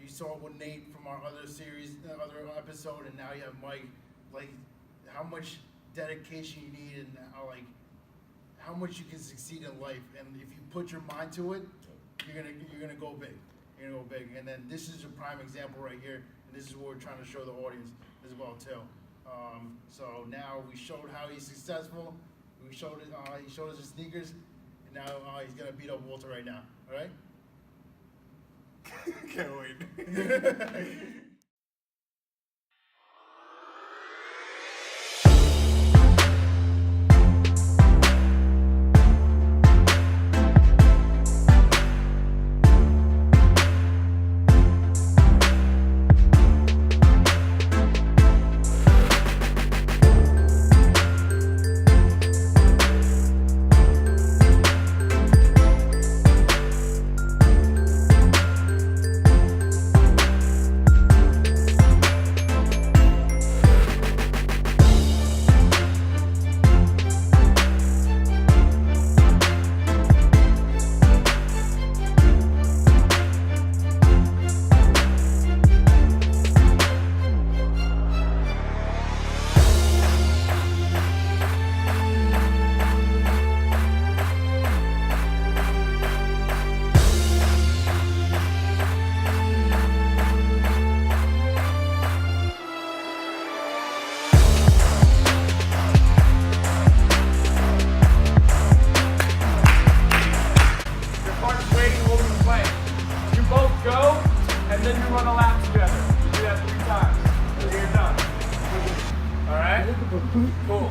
You saw with Nate from our other series, other episode, and now you have Mike. Like, how much dedication you need and how much you can succeed in life, and if you put your mind to it, you're gonna go big. You're gonna go big, and then this is a prime example right here, and this is what we're trying to show the audience as well too. So now we showed how he's successful. We showed it. He showed us his sneakers, and now he's gonna beat up Walter right now. All right. Can't wait. Cool.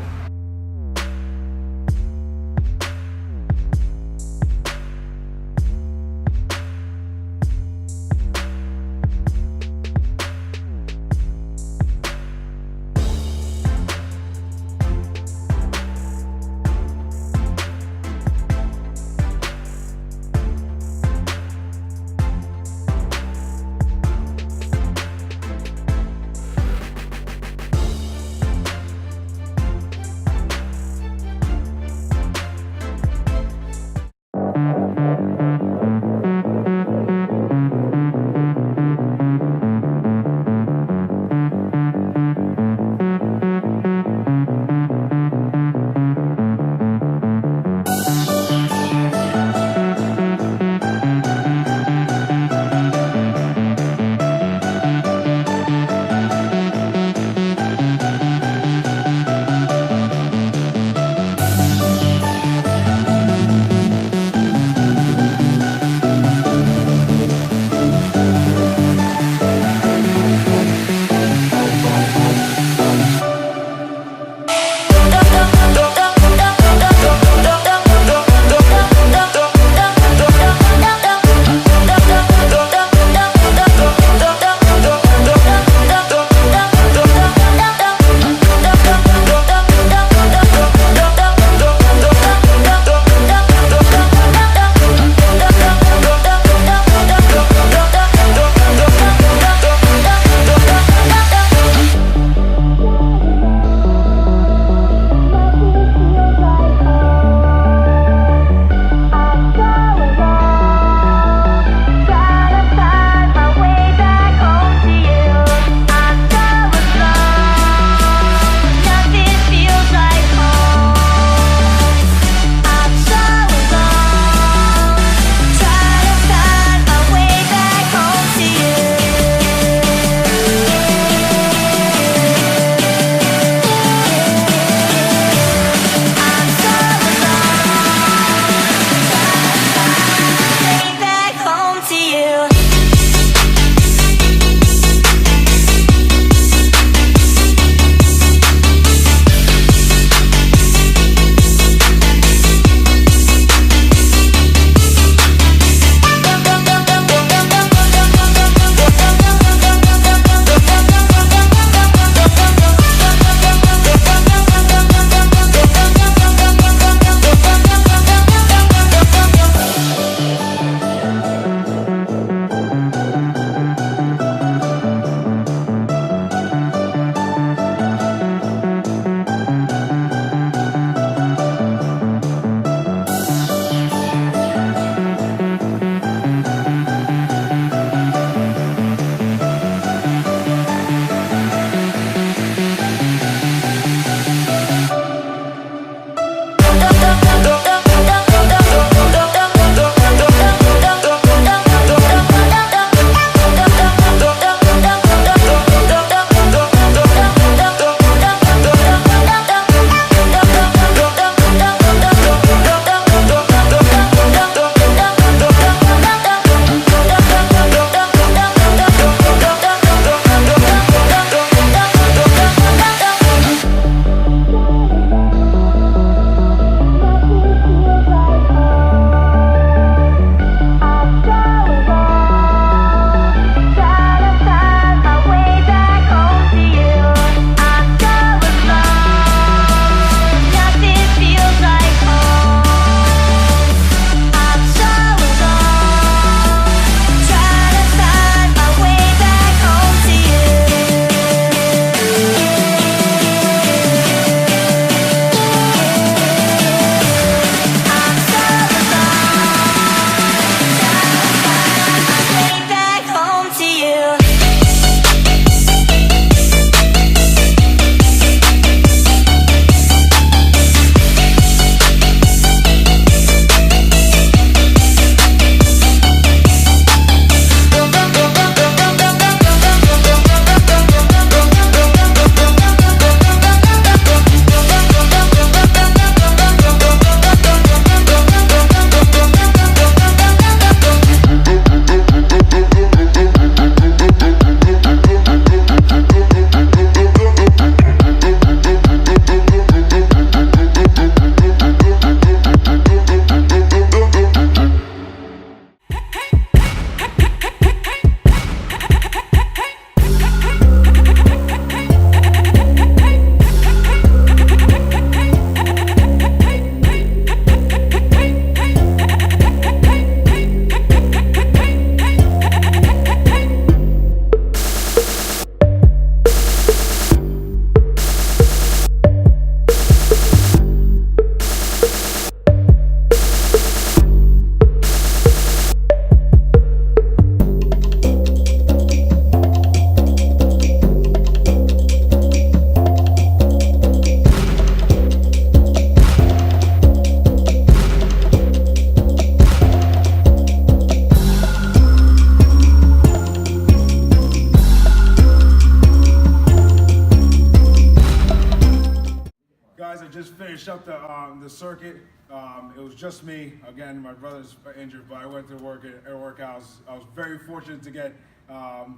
guys, I just finished up the circuit. It was just me. Again, my brother's injured, but I went to work at workout. I was very fortunate to get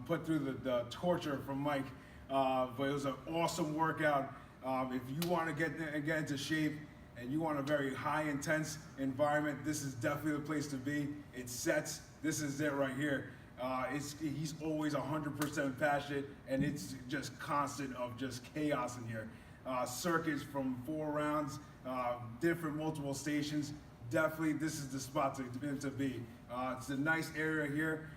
put through the torture from Mike. But it was an awesome workout. If you want to get into shape and you want a very high intense environment, this is definitely the place to be. It sets. This is it right here. He's always 100% passionate, and it's just constant of just chaos in here. Circuits from 4 rounds, different multiple stations. Definitely, this is the spot to be. It's a nice area here.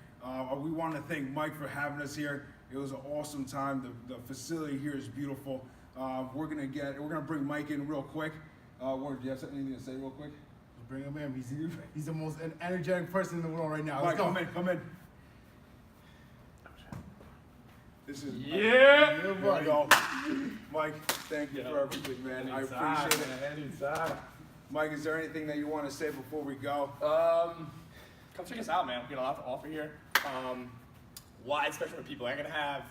We want to thank Mike for having us here. It was an awesome time. The facility here is beautiful. We're gonna bring Mike in real quick. Warren, do you have anything to say real quick? Bring him in. He's the most energetic person in the world right now. Mike, Let's go. come in. This is Yeah. Here we go. Mike, thank you for everything, man. I appreciate it. Anytime. Mike, is there anything that you want to say before we go? Come check us out, man. We got a lot to offer here. Wide spectrum of people. I'm gonna have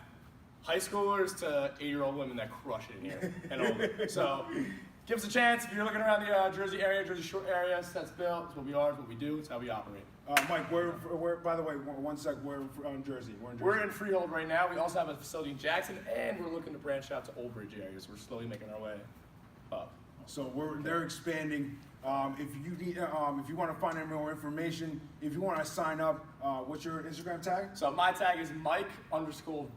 high schoolers to 8-year-old women that crush it in here and older. So give us a chance. If you're looking around the Jersey area, Jersey Shore area, Sets Built. It's what we are. It's what we do. It's how we operate. Mike, where? By the way, one sec. We're in Jersey. We're in Jersey. We're in Freehold right now. We also have a facility in Jackson, and we're looking to branch out to Old Bridge areas. We're slowly making our way up. So they're expanding. If you want to find any more information, if you want to sign up, what's your Instagram tag? So my tag is Mike_Varall.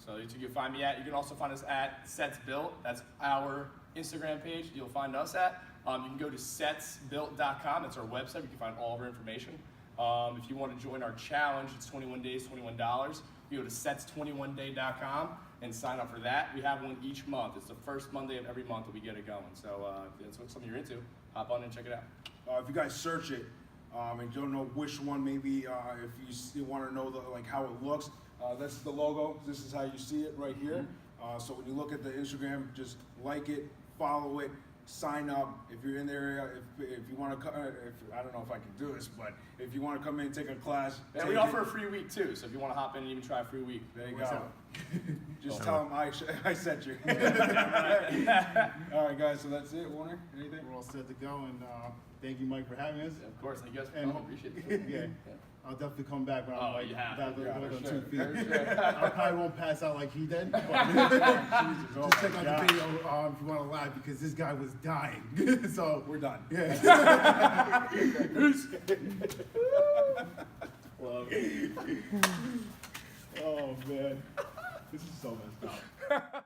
So you can find me at. You can also find us at Sets Built. That's our Instagram page. You'll find us at. You can go to setsbuilt.com. That's our website. You can find all of our information. If you want to join our challenge, it's 21 days, $21. You go to sets21day.com and sign up for that. We have one each month. It's the first Monday of every month that we get it going. So if it's something you're into, hop on and check it out. If you guys search it and don't know which one, maybe if you still want to know how it looks, this is the logo. This is how you see it right here. So when you look at the Instagram, just like it, follow it. Sign up if you're in the area. If you want to, I don't know if I can do this, but if you want to come in and take a class, and we offer a free week too. So if you want to hop in and even try a free week, there you go. Just tell them I sent you. All right, guys. So that's it. Warner, anything? We're all set to go, and thank you, Mike, for having us. Yeah, of course. Thank you guys for And- coming. Appreciate it. Yeah. I'll definitely come back when I'm Oh, you have back to. on Yeah, on for 2 feet. sure. I probably won't pass out like he did. But Oh just check my out God. the video if you want to live, because this guy was dying. So We're done. yeah. Love it. Oh man, this is so messed up.